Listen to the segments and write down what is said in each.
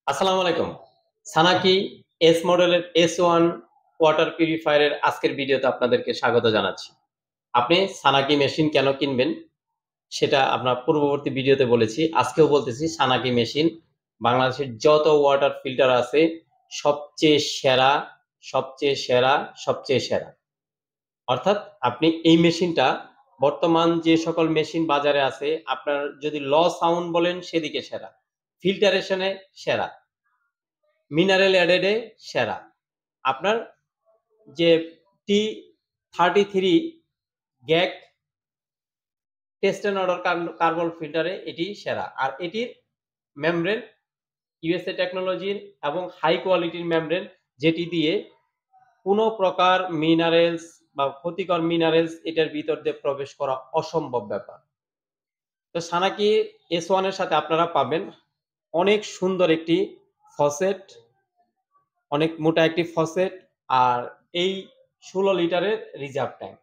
আসসালামু আলাইকুম। সানাকি এস মডেলের S1 ওয়াটার পিউরিফায়ারের আজকের ভিডিওতে আপনাদেরকে স্বাগত জানাচ্ছি। আপনি সানাকি মেশিন কেন কিনবেন সেটা আমরা পূর্ববর্তী ভিডিওতে বলেছি। আজকেও বলতেছি সানাকি মেশিন বাংলাদেশের যত ওয়াটার ফিল্টার আছে সবচেয়ে সেরা, সবচেয়ে সেরা, সবচেয়ে সেরা। অর্থাৎ আপনি এই মেশিনটা বর্তমান যে সকল মেশিন বাজারে আছে আপনার যদি ল সাউন্ড বলেন সেদিকে সেরা। ফিল্টারেশনে সেরা। মিনারেল অ্যাডেডে সেরা। আপনার যে T33 গ্যাক টেস্ট অ্যান্ড অর্ডার কার্বন ফিল্টারে এটি সেরা। আর এটির মেমব্রেন ইউএসএ টেকনোলজির এবং হাই কোয়ালিটির মেমব্রেন, যেটি দিয়ে কোনো প্রকার মিনারেলস বা ক্ষতিকর মিনারেলস এটার ভিতর দিয়ে প্রবেশ করা অসম্ভব ব্যাপার। তো সানাকি S1 এর সাথে আপনারা পাবেন অনেক সুন্দর একটি ফসেট, অনেক মোটা একটি ফসেট, আর এই 16 লিটারের রিজার্ভ ট্যাঙ্ক।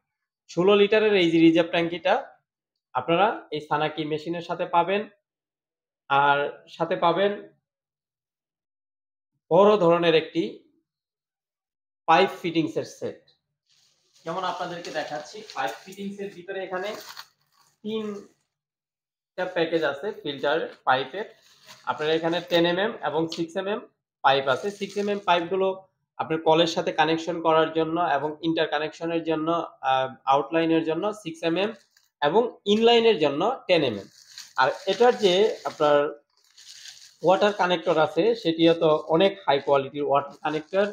16 লিটারের এই যে রিজার্ভ ট্যাঙ্কিটা আপনারা এই সানাকি মেশিনের সাথে পাবেন। আর সাথে পাবেন বড় ধরনের একটি পাইপ ফিটিংস এর সেট। যেমন আপনাদেরকে দেখাচ্ছি, পাইপ ফিটিংস এর ভিতরে এখানে 3টা প্যাকেজ আছে ফিল্টার পাইপের। আপনারা এখানে 10 mm এবং 6 mm পাইপ আছে। 6 mm পাইপগুলো আপনার কলের সাথে কানেকশন করার জন্য এবং ইন্টার কানেকশনের জন্য, আউটলাইনের জন্য 6 mm এবং ইনলাইনের জন্য 10 mm। আর এটার যে আপনার ওয়াটার কানেক্টর আছে সেটিও তো অনেক হাই কোয়ালিটির ওয়াটার কানেক্টর।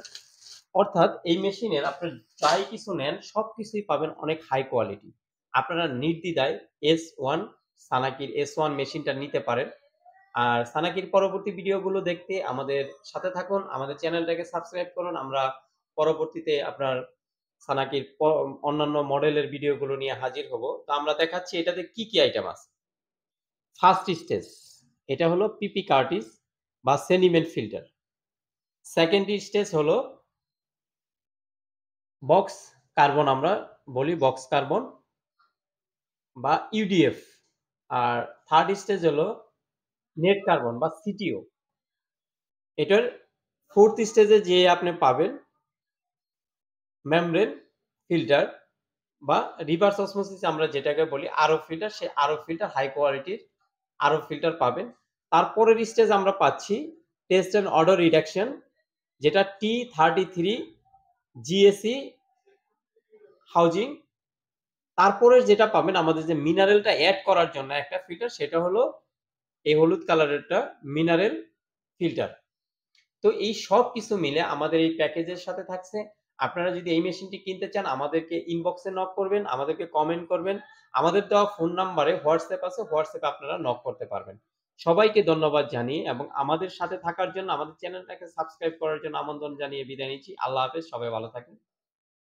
অর্থাৎ এই মেশিনের আপনার যাই কিছু নেন সবকিছুই পাবেন অনেক হাই কোয়ালিটি। আপনারা নির্দ্বিধায় S1 সানাকির S1 মেশিনটা নিতে পারেন। আর সানাকির পরবর্তী ভিডিওগুলো দেখতে আমাদের সাথে থাকুন, আমাদের চ্যানেলটাকে সাবস্ক্রাইব করুন। আমরা পরবর্তীতে আপনার সানাকির অন্যান্য মডেলের ভিডিওগুলো নিয়ে হাজির হব। তো আমরা দেখাচ্ছি এটাতে কি কি আইটেম আছে। ফার্স্ট স্টেজ এটা হলো পিপি কার্টিস বা সেডিমেন্ট ফিল্টার। সেকেন্ড স্টেজ হলো বক্স কার্বন, আমরা বলি বক্স কার্বন বা ইউডিএফ। আর থার্ড স্টেজ হলো নেট কার্বন বা সিটিও। এটার ফোর্থ স্টেজে যে আপনি পাবেন মেমব্রেন ফিল্টার বা রিভার্স অসমোসিস আমরা যেটাকে বলি আরও ফিল্টার, সে আরও ফিল্টার হাই কোয়ালিটির আরও ফিল্টার পাবেন। তারপরের স্টেজ আমরা পাচ্ছি টেস্ট অ্যান্ড অর্ডার রিডাকশন, যেটা T33 জিএসি হাউজিং। তারপরে যেটা পাবেন আমাদের যে মিনারেলটা অ্যাড করার জন্য একটা ফিল্টার, সেটা হলো এই হলুদ কালারেরটা মিনারেল ফিল্টার। তো এই সব কিছু মিলে আমাদের এই প্যাকেজের সাথে থাকছে। আপনারা যদি এই মেশিনটি কিনতে চান আমাদেরকে ইনবক্সে নক করবেন, আমাদেরকে কমেন্ট করবেন। আমাদের দেওয়া ফোন নাম্বারে হোয়াটসঅ্যাপ আছে, হোয়াটসঅ্যাপে আপনারা নক করতে পারবেন। সবাইকে ধন্যবাদ জানিয়ে এবং আমাদের সাথে থাকার জন্য, আমাদের চ্যানেলটাকে সাবস্ক্রাইব করার জন্য আমন্ত্রণ জানিয়ে বিদায় নিচ্ছি। আল্লাহ হাফেজ, সবাই ভালো থাকেন।